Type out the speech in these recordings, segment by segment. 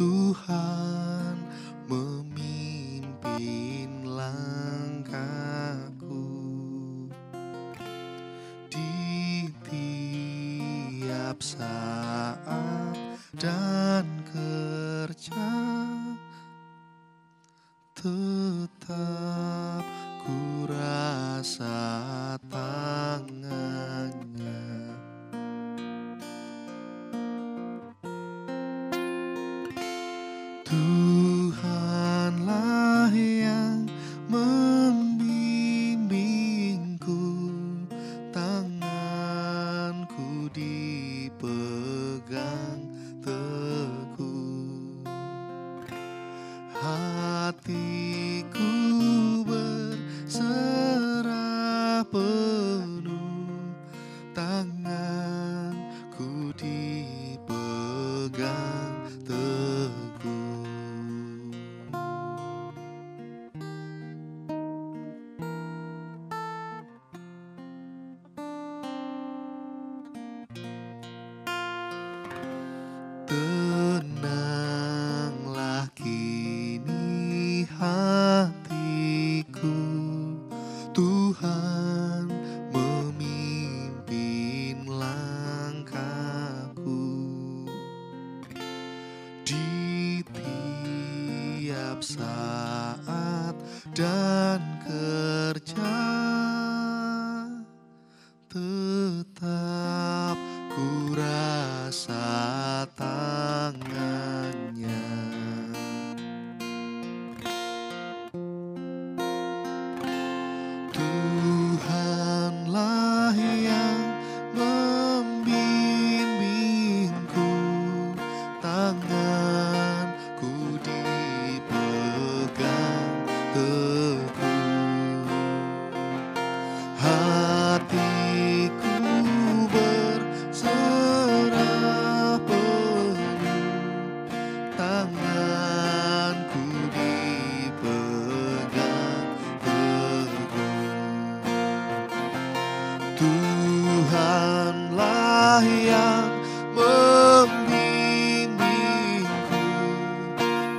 Tuhan memimpin langkahku di tiap saat dan kerja, tetap ku rasa tangannya. Tuhanlah yang membimbingku, tanganku dipegang teguh, hatiku berserah penuh, tanganku dipegang teguh. Tenanglah kini hatiku, Tuhan memimpin langkahku di tiap saat dan kerja, tetap ku rasa tangannya. Tuhanlah yang membimbingku, tanganku dipegang teguh, hatiku berserah penuh, tanganku dipegang teguh. Tuhanlah yang membimbingku,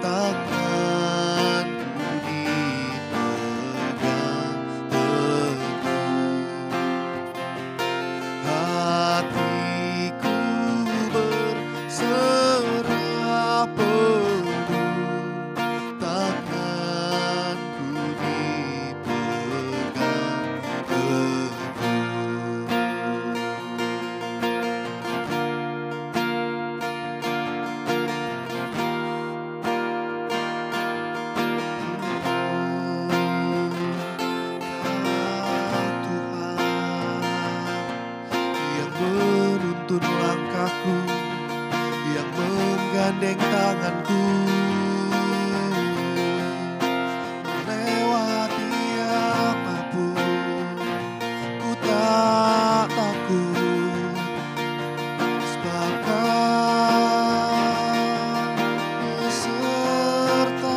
tanganku dipegang teguh, hatiku berserah penuh, tanganku dipegang teguh. Yang menuntun langkahku, yang menggandeng tanganku, melewati apapun, ku tak takut, sebab Kau besertaku.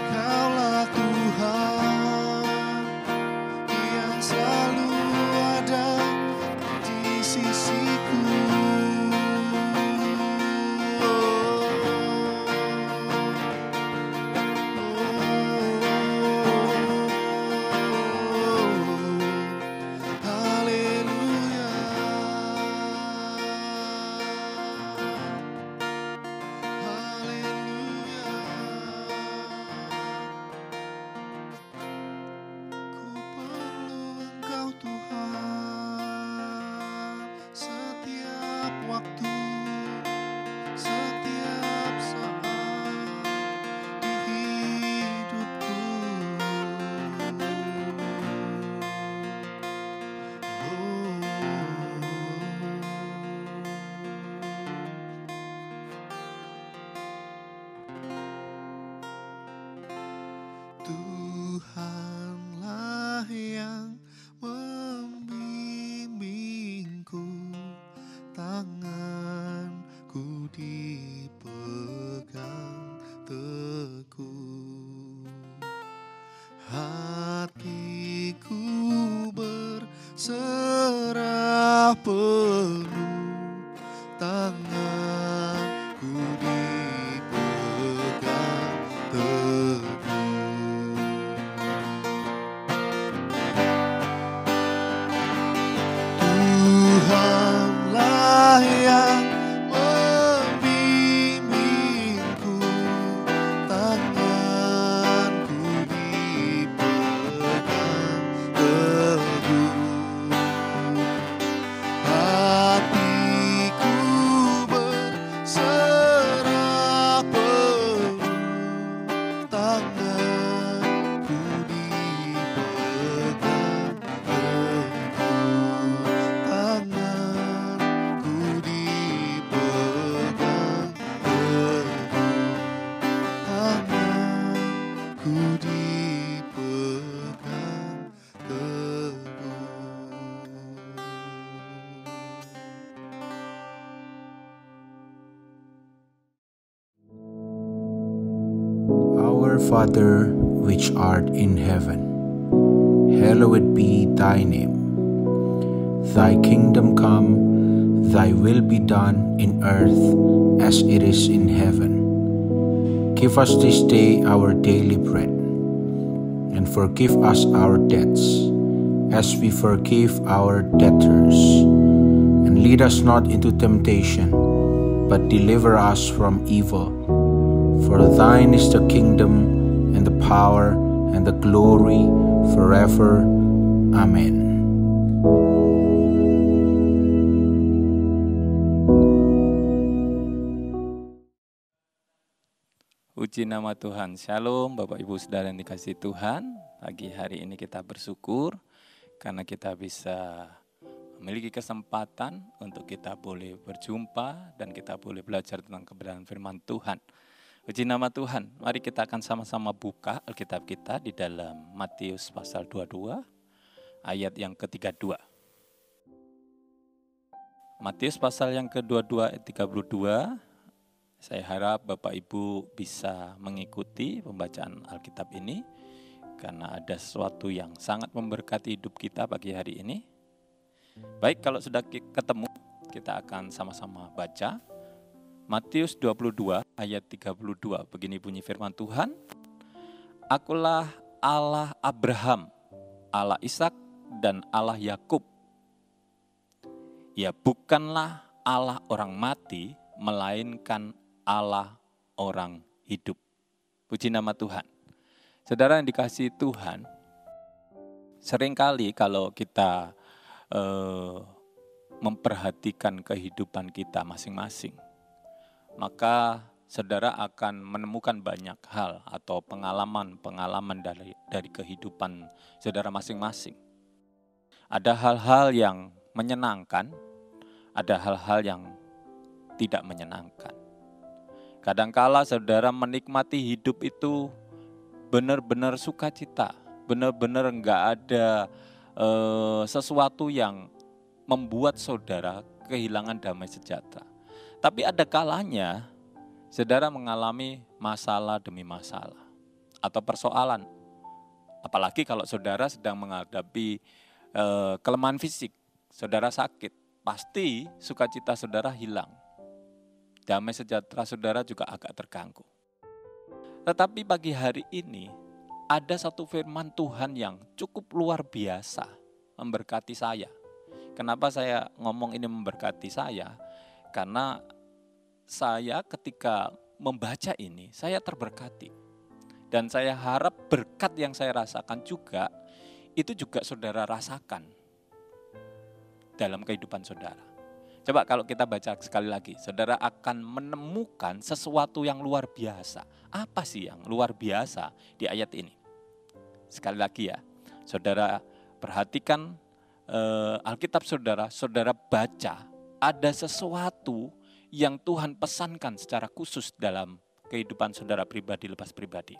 Kaulah Tuhan yang selalu ada di penuh, tanganku dipegang teguh. Tuhanlah yang membimbingku, tanganku dipegang teguh. Hatiku berserah penuh, tanganku dipegang teguh. Tanganku dipegang teguh. Tanganku dipegang teguh. Our Father, which art in heaven, hallowed be thy name. Thy kingdom come, thy will be done in earth as it is in heaven. Give us this day our daily bread, and forgive us our debts, as we forgive our debtors. And lead us not into temptation, but deliver us from evil. For thine is the kingdom, and the power, and the glory, forever. Amen. Puji nama Tuhan. Shalom Bapak Ibu Saudara yang dikasihi Tuhan. Pagi hari ini kita bersyukur karena kita bisa memiliki kesempatan untuk kita boleh berjumpa dan kita boleh belajar tentang kebenaran firman Tuhan. Puji nama Tuhan. Mari kita akan sama-sama buka Alkitab kita di dalam Matius pasal 22 ayat yang ke-32. Matius pasal yang ke-22 ayat 32. Saya harap Bapak Ibu bisa mengikuti pembacaan Alkitab ini karena ada sesuatu yang sangat memberkati hidup kita pagi hari ini. Baik, kalau sudah ketemu, kita akan sama-sama baca. Matius 22 ayat 32, begini bunyi firman Tuhan. Akulah Allah Abraham, Allah Ishak dan Allah Yakub. Ya, bukanlah Allah orang mati, melainkan Allah orang hidup. Puji nama Tuhan. Saudara yang dikasihi Tuhan, seringkali kalau kita memperhatikan kehidupan kita masing-masing, maka saudara akan menemukan banyak hal atau pengalaman dari kehidupan saudara masing-masing. Ada hal-hal yang menyenangkan, ada hal-hal yang tidak menyenangkan. Kadangkala saudara menikmati hidup itu benar-benar sukacita, benar-benar enggak ada sesuatu yang membuat saudara kehilangan damai sejahtera. Tapi ada kalanya saudara mengalami masalah demi masalah atau persoalan. Apalagi kalau saudara sedang menghadapi kelemahan fisik, saudara sakit, pasti sukacita saudara hilang. Damai sejahtera saudara juga agak terganggu. Tetapi pagi hari ini ada satu firman Tuhan yang cukup luar biasa memberkati saya. Kenapa saya ngomong ini memberkati saya? Karena saya ketika membaca ini, saya terberkati. Dan saya harap berkat yang saya rasakan juga, itu juga saudara rasakan dalam kehidupan saudara. Coba kalau kita baca sekali lagi, saudara akan menemukan sesuatu yang luar biasa. Apa sih yang luar biasa di ayat ini? Sekali lagi ya, saudara perhatikan Alkitab saudara, saudara baca ada sesuatu yang Tuhan pesankan secara khusus dalam kehidupan saudara pribadi lepas pribadi.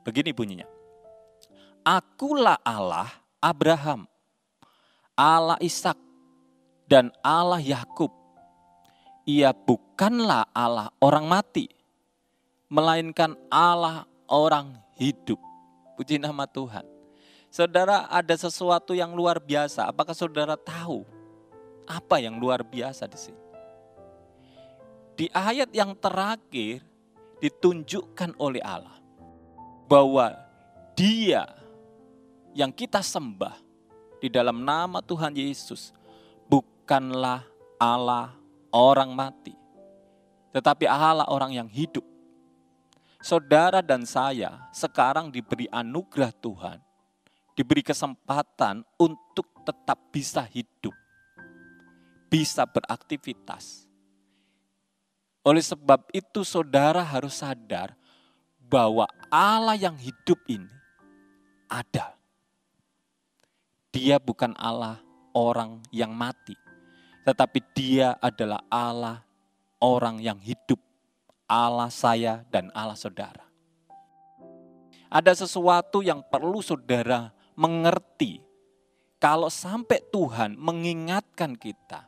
Begini bunyinya. Akulah Allah Abraham, Allah Ishak, dan Allah Yakub. Ia bukanlah Allah orang mati, melainkan Allah orang hidup. Puji nama Tuhan. Saudara, ada sesuatu yang luar biasa. Apakah saudara tahu? Apa yang luar biasa di sini? Di ayat yang terakhir ditunjukkan oleh Allah bahwa Dia yang kita sembah di dalam nama Tuhan Yesus bukanlah Allah orang mati, tetapi Allah orang yang hidup. Saudara dan saya sekarang diberi anugerah Tuhan, diberi kesempatan untuk tetap bisa hidup, bisa beraktivitas. Oleh sebab itu saudara harus sadar bahwa Allah yang hidup ini ada. Dia bukan Allah orang yang mati, tetapi Dia adalah Allah orang yang hidup. Allah saya dan Allah saudara. Ada sesuatu yang perlu saudara mengerti. Kalau sampai Tuhan mengingatkan kita,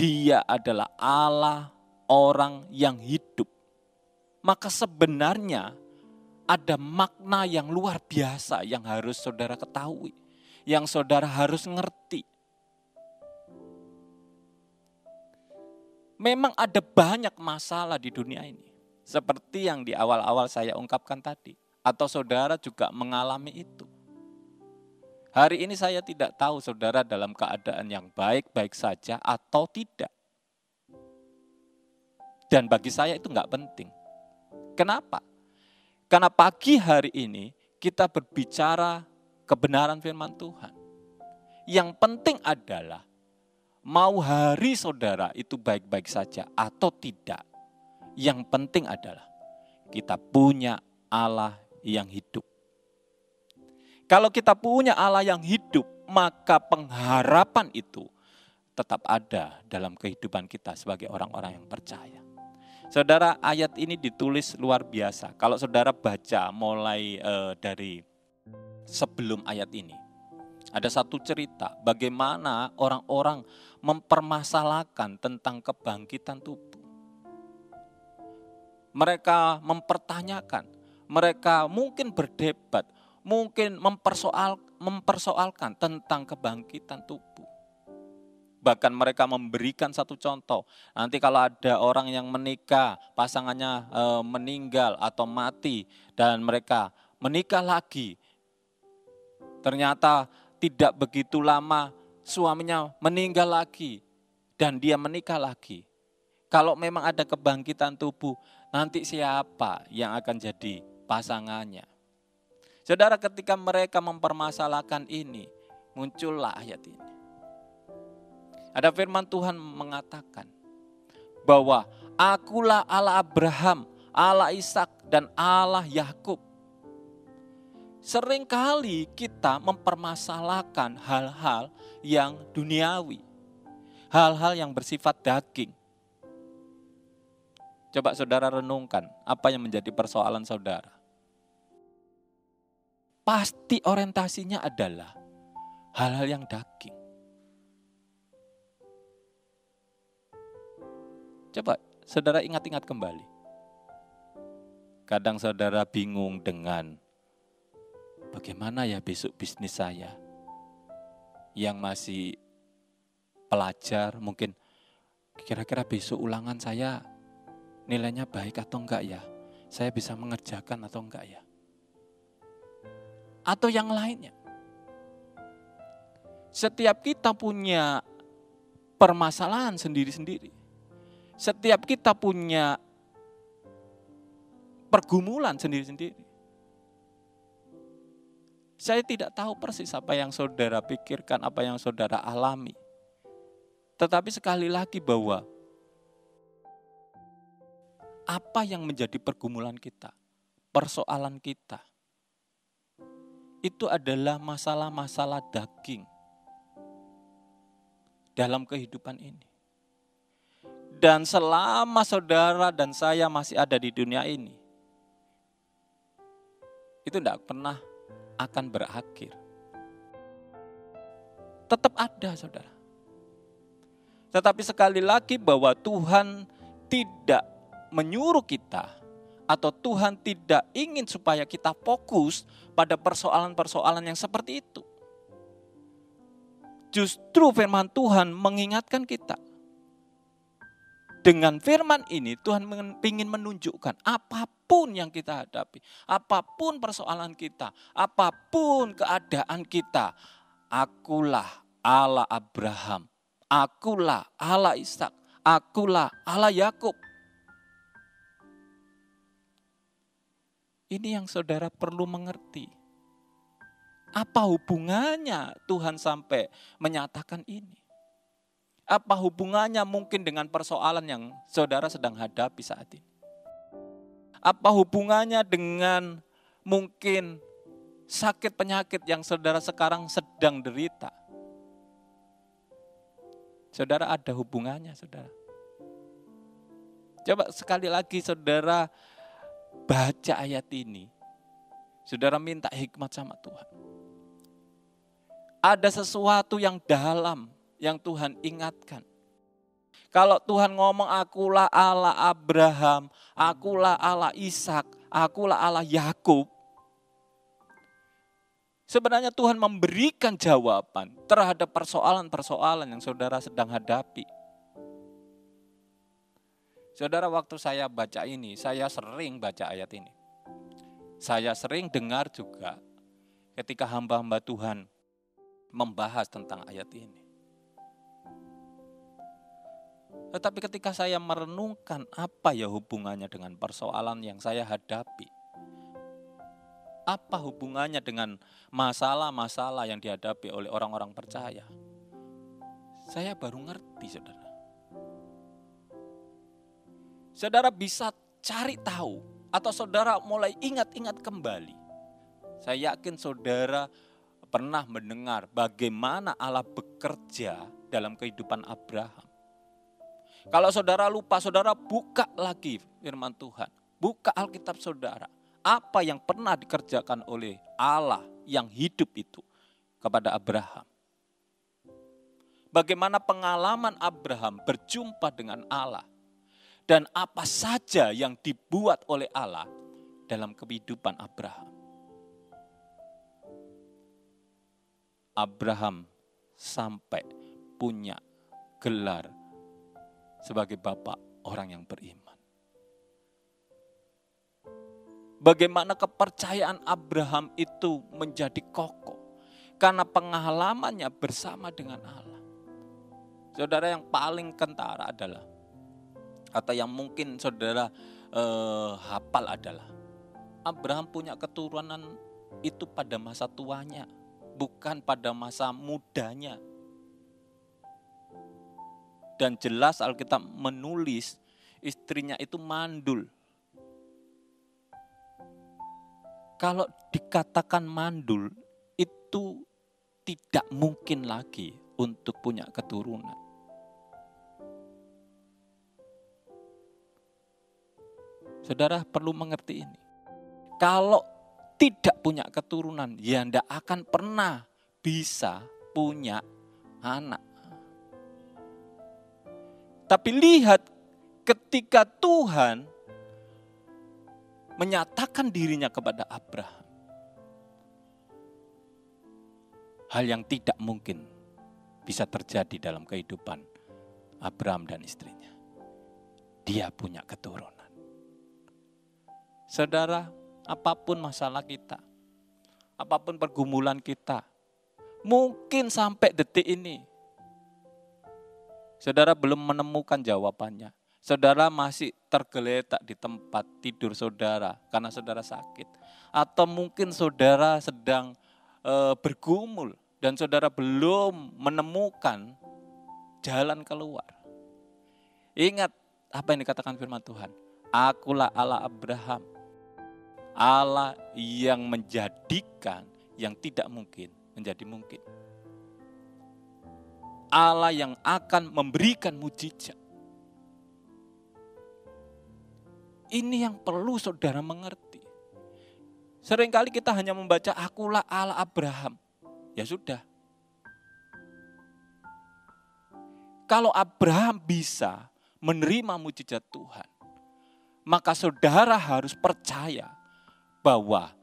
Dia adalah Allah orang yang hidup, maka sebenarnya ada makna yang luar biasa yang harus saudara ketahui, yang saudara harus ngerti. Memang ada banyak masalah di dunia ini, seperti yang di awal-awal saya ungkapkan tadi, atau saudara juga mengalami itu. Hari ini saya tidak tahu saudara dalam keadaan yang baik-baik saja atau tidak. Dan bagi saya itu enggak penting. Kenapa? Karena pagi hari ini kita berbicara kebenaran firman Tuhan. Yang penting adalah mau hari saudara itu baik-baik saja atau tidak. Yang penting adalah kita punya Allah yang hidup. Kalau kita punya Allah yang hidup, maka pengharapan itu tetap ada dalam kehidupan kita sebagai orang-orang yang percaya. Saudara, ayat ini ditulis luar biasa. Kalau saudara baca mulai dari sebelum ayat ini, ada satu cerita bagaimana orang-orang mempermasalahkan tentang kebangkitan tubuh. Mereka mempertanyakan, mereka mungkin berdebat, mungkin mempersoalkan tentang kebangkitan tubuh. Bahkan mereka memberikan satu contoh. Nanti kalau ada orang yang menikah, pasangannya meninggal atau mati, dan mereka menikah lagi. Ternyata tidak begitu lama suaminya meninggal lagi, dan dia menikah lagi. Kalau memang ada kebangkitan tubuh, nanti siapa yang akan jadi pasangannya? Saudara, ketika mereka mempermasalahkan ini, muncullah ayat ini. Ada firman Tuhan mengatakan bahwa akulah Allah Abraham, Allah Ishak, dan Allah Yakub. Seringkali kita mempermasalahkan hal-hal yang duniawi, hal-hal yang bersifat daging. Coba saudara renungkan apa yang menjadi persoalan saudara. Pasti orientasinya adalah hal-hal yang daging. Coba saudara ingat-ingat kembali. Kadang saudara bingung dengan bagaimana ya besok bisnis saya. Yang masih pelajar mungkin kira-kira besok ulangan saya nilainya baik atau enggak ya. Saya bisa mengerjakan atau enggak ya. Atau yang lainnya. Setiap kita punya permasalahan sendiri-sendiri. Setiap kita punya pergumulan sendiri-sendiri. Saya tidak tahu persis apa yang saudara pikirkan, apa yang saudara alami. Tetapi sekali lagi bahwa apa yang menjadi pergumulan kita, persoalan kita, itu adalah masalah-masalah daging dalam kehidupan ini. Dan selama saudara dan saya masih ada di dunia ini, itu tidak pernah akan berakhir. Tetap ada saudara. Tetapi sekali lagi bahwa Tuhan tidak menyuruh kita, atau Tuhan tidak ingin supaya kita fokus pada persoalan-persoalan yang seperti itu. Justru firman Tuhan mengingatkan kita. Dengan firman ini Tuhan ingin menunjukkan apapun yang kita hadapi, apapun persoalan kita, apapun keadaan kita, akulah Allah Abraham, akulah Allah Ishak, akulah Allah Yakub. Ini yang saudara perlu mengerti. Apa hubungannya Tuhan sampai menyatakan ini? Apa hubungannya mungkin dengan persoalan yang saudara sedang hadapi saat ini? Apa hubungannya dengan mungkin sakit penyakit yang saudara sekarang sedang derita? Saudara, ada hubungannya, saudara. Coba sekali lagi saudara baca ayat ini. Saudara minta hikmat sama Tuhan. Ada sesuatu yang dalam yang Tuhan ingatkan. Kalau Tuhan ngomong akulah Allah Abraham, akulah Allah Ishak, akulah Allah Yakub. Sebenarnya Tuhan memberikan jawaban terhadap persoalan-persoalan yang saudara sedang hadapi. Saudara, waktu saya baca ini, saya sering baca ayat ini. Saya sering dengar juga ketika hamba-hamba Tuhan membahas tentang ayat ini. Tetapi ketika saya merenungkan apa ya hubungannya dengan persoalan yang saya hadapi, apa hubungannya dengan masalah-masalah yang dihadapi oleh orang-orang percaya, saya baru ngerti, saudara. Saudara bisa cari tahu atau saudara mulai ingat-ingat kembali. Saya yakin saudara pernah mendengar bagaimana Allah bekerja dalam kehidupan Abraham. Kalau saudara lupa, saudara buka lagi firman Tuhan. Buka Alkitab saudara. Apa yang pernah dikerjakan oleh Allah yang hidup itu kepada Abraham. Bagaimana pengalaman Abraham berjumpa dengan Allah. Dan apa saja yang dibuat oleh Allah dalam kehidupan Abraham. Abraham sampai punya gelar sebagai bapak orang yang beriman. Bagaimana kepercayaan Abraham itu menjadi kokoh karena pengalamannya bersama dengan Allah. Saudara, yang paling kentara adalah, atau yang mungkin saudara hafal adalah, Abraham punya keturunan itu pada masa tuanya, bukan pada masa mudanya. Dan jelas Alkitab menulis istrinya itu mandul. Kalau dikatakan mandul, itu tidak mungkin lagi untuk punya keturunan. Saudara perlu mengerti ini. Kalau tidak punya keturunan, ya tidak akan pernah bisa punya anak. Tapi lihat ketika Tuhan menyatakan dirinya kepada Abraham. Hal yang tidak mungkin bisa terjadi dalam kehidupan Abraham dan istrinya. Dia punya keturunan. Saudara, apapun masalah kita, apapun pergumulan kita, mungkin sampai detik ini, saudara belum menemukan jawabannya. Saudara masih tergeletak di tempat tidur saudara karena saudara sakit. Atau mungkin saudara sedang bergumul dan saudara belum menemukan jalan keluar. Ingat apa yang dikatakan firman Tuhan. Akulah Allah Abraham. Allah yang menjadikan yang tidak mungkin menjadi mungkin. Allah yang akan memberikan mujizat. Ini yang perlu saudara mengerti. Seringkali kita hanya membaca akulah Allah Abraham. Ya sudah. Kalau Abraham bisa menerima mujizat Tuhan, maka saudara harus percaya bahwa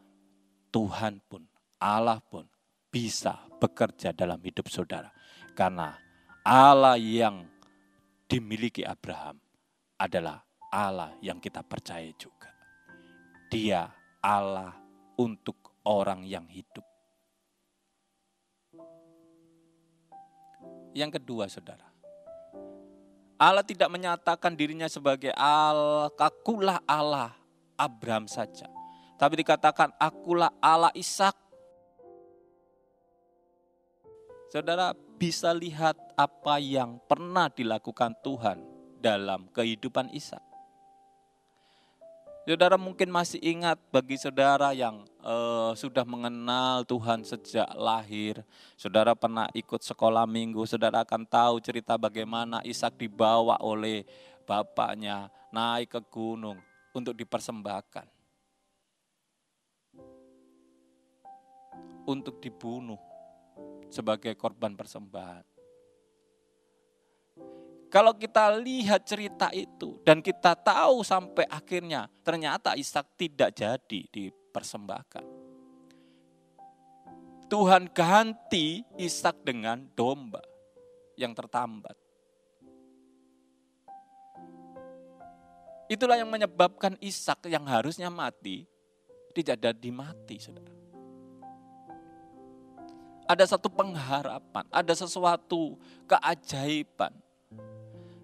Tuhan pun, Allah pun bisa bekerja dalam hidup saudara. Karena Allah yang dimiliki Abraham adalah Allah yang kita percaya juga. Dia Allah untuk orang yang hidup. Yang kedua, saudara, Allah tidak menyatakan dirinya sebagai Allah, akulah Allah Abraham saja. Tapi dikatakan akulah Allah Ishak. Saudara bisa lihat apa yang pernah dilakukan Tuhan dalam kehidupan Ishak. Saudara mungkin masih ingat bagi saudara yang sudah mengenal Tuhan sejak lahir. Saudara pernah ikut sekolah minggu, saudara akan tahu cerita bagaimana Ishak dibawa oleh bapaknya naik ke gunung untuk dipersembahkan. Untuk dibunuh sebagai korban persembahan. Kalau kita lihat cerita itu dan kita tahu sampai akhirnya ternyata Ishak tidak jadi dipersembahkan. Tuhan ganti Ishak dengan domba yang tertambat. Itulah yang menyebabkan Ishak yang harusnya mati tidak jadi mati, saudara. Ada satu pengharapan, ada sesuatu keajaiban.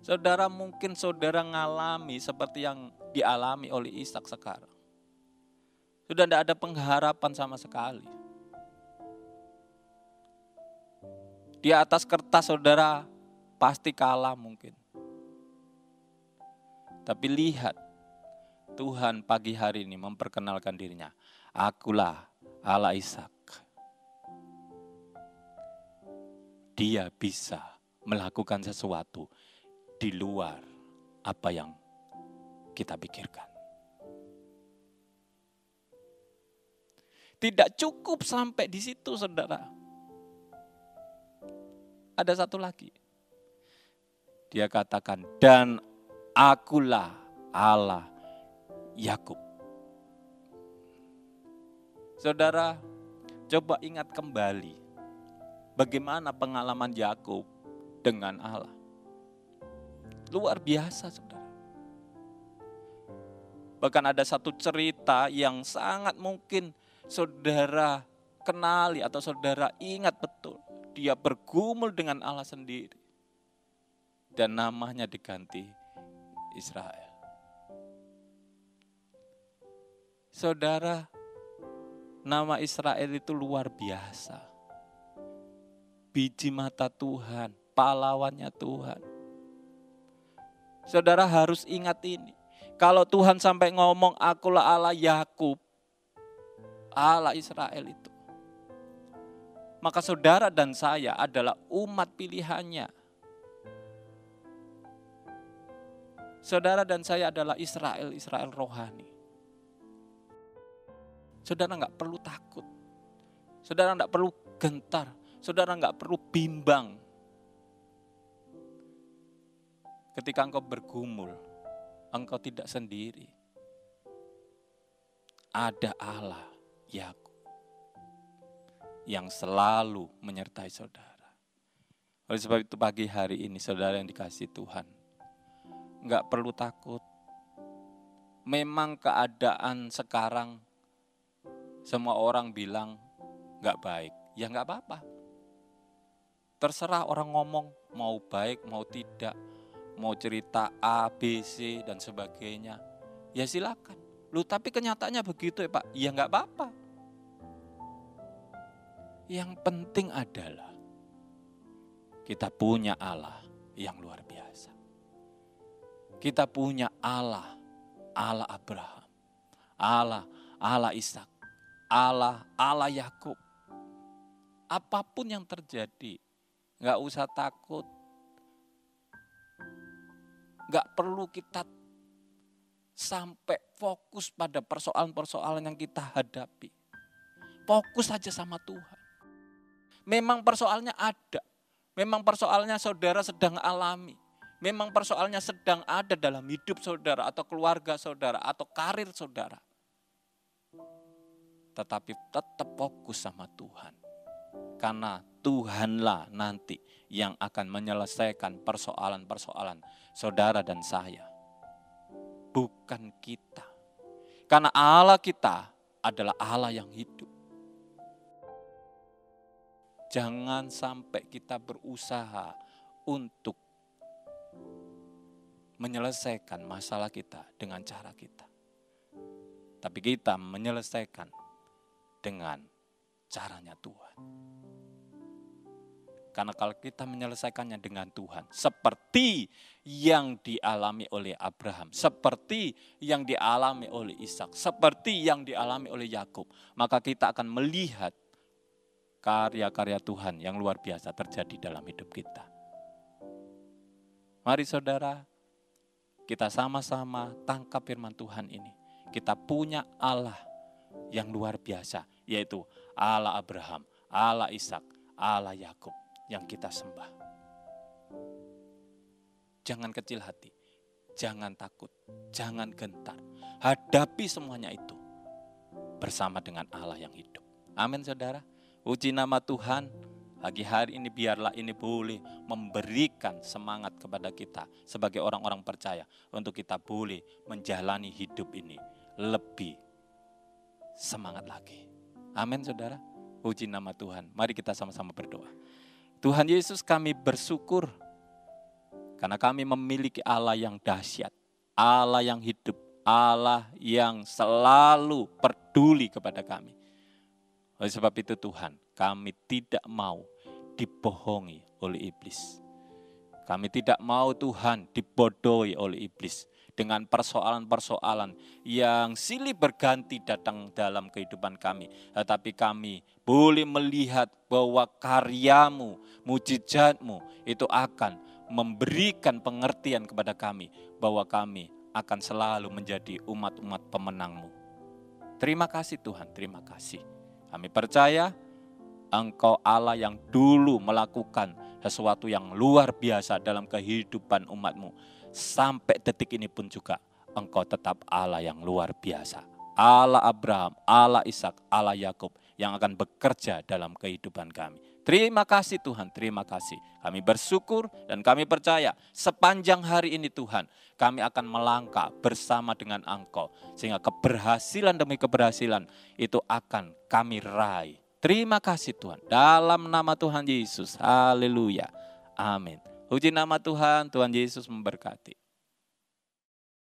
Saudara mungkin saudara ngalami seperti yang dialami oleh Ishak sekarang. Sudah tidak ada pengharapan sama sekali. Di atas kertas saudara pasti kalah mungkin. Tapi lihat, Tuhan pagi hari ini memperkenalkan dirinya. Akulah Allah Ishak. Dia bisa melakukan sesuatu di luar apa yang kita pikirkan. Tidak cukup sampai di situ, saudara. Ada satu lagi. Dia katakan, dan akulah Allah Yakub. Saudara, coba ingat kembali bagaimana pengalaman Yakub dengan Allah. Luar biasa, saudara. Bahkan ada satu cerita yang sangat mungkin saudara kenali atau saudara ingat betul. Dia bergumul dengan Allah sendiri. Dan namanya diganti Israel. Saudara, nama Israel itu luar biasa. Biji mata Tuhan, pahlawannya Tuhan. Saudara harus ingat ini. Kalau Tuhan sampai ngomong akulah Allah Yakub, Allah Israel itu. Maka saudara dan saya adalah umat pilihannya. Saudara dan saya adalah Israel rohani. Saudara enggak perlu takut. Saudara enggak perlu gentar. Saudara enggak perlu bimbang. Ketika engkau bergumul, engkau tidak sendiri. Ada Allah Yakub yang selalu menyertai saudara. Oleh sebab itu pagi hari ini saudara yang dikasihi Tuhan, enggak perlu takut. Memang keadaan sekarang semua orang bilang enggak baik. Ya enggak apa-apa. Terserah orang ngomong mau baik mau tidak. Mau cerita A, B, C, dan sebagainya. Ya silakan. Loh tapi kenyataannya begitu ya Pak. Ya enggak apa-apa. Yang penting adalah kita punya Allah yang luar biasa. Kita punya Allah Abraham. Allah Ishak. Allah Yakub. Apapun yang terjadi, enggak usah takut. Enggak perlu kita sampai fokus pada persoalan-persoalan yang kita hadapi. Fokus saja sama Tuhan. Memang persoalannya ada. Memang persoalannya saudara sedang alami. Memang persoalannya sedang ada dalam hidup saudara atau keluarga saudara atau karir saudara. Tetapi tetap fokus sama Tuhan. Karena Tuhanlah nanti yang akan menyelesaikan persoalan-persoalan saudara dan saya. Bukan kita. Karena Allah kita adalah Allah yang hidup. Jangan sampai kita berusaha untuk menyelesaikan masalah kita dengan cara kita. Tapi kita menyelesaikan dengan caranya Tuhan. Karena kalau kita menyelesaikannya dengan Tuhan, seperti yang dialami oleh Abraham, seperti yang dialami oleh Ishak, seperti yang dialami oleh Yakub, maka kita akan melihat karya-karya Tuhan yang luar biasa terjadi dalam hidup kita. Mari saudara, kita sama-sama tangkap firman Tuhan ini. Kita punya Allah yang luar biasa, yaitu Allah Abraham, Allah Ishak, Allah Yakub yang kita sembah. Jangan kecil hati, jangan takut, jangan gentar. Hadapi semuanya itu bersama dengan Allah yang hidup. Amin saudara. Puji nama Tuhan. Pagi hari ini biarlah ini boleh memberikan semangat kepada kita sebagai orang-orang percaya untuk kita boleh menjalani hidup ini lebih semangat lagi. Amin saudara. Puji nama Tuhan. Mari kita sama-sama berdoa. Tuhan Yesus, kami bersyukur karena kami memiliki Allah yang dahsyat, Allah yang hidup, Allah yang selalu peduli kepada kami. Oleh sebab itu Tuhan, kami tidak mau dibohongi oleh iblis. Kami tidak mau Tuhan dibodohi oleh iblis dengan persoalan-persoalan yang silih berganti datang dalam kehidupan kami. Tetapi kami boleh melihat bahwa karyamu, mujizatmu itu akan memberikan pengertian kepada kami bahwa kami akan selalu menjadi umat-umat pemenangmu. Terima kasih Tuhan, terima kasih. Kami percaya Engkau Allah yang dulu melakukan sesuatu yang luar biasa dalam kehidupan umatmu. Sampai detik ini pun juga Engkau tetap Allah yang luar biasa. Allah Abraham, Allah Ishak, Allah Yakub yang akan bekerja dalam kehidupan kami. Terima kasih Tuhan, terima kasih. Kami bersyukur dan kami percaya sepanjang hari ini Tuhan, kami akan melangkah bersama dengan Engkau. Sehingga keberhasilan demi keberhasilan itu akan kami raih. Terima kasih Tuhan, dalam nama Tuhan Yesus, haleluya, amin. Puji nama Tuhan, Tuhan Yesus memberkati.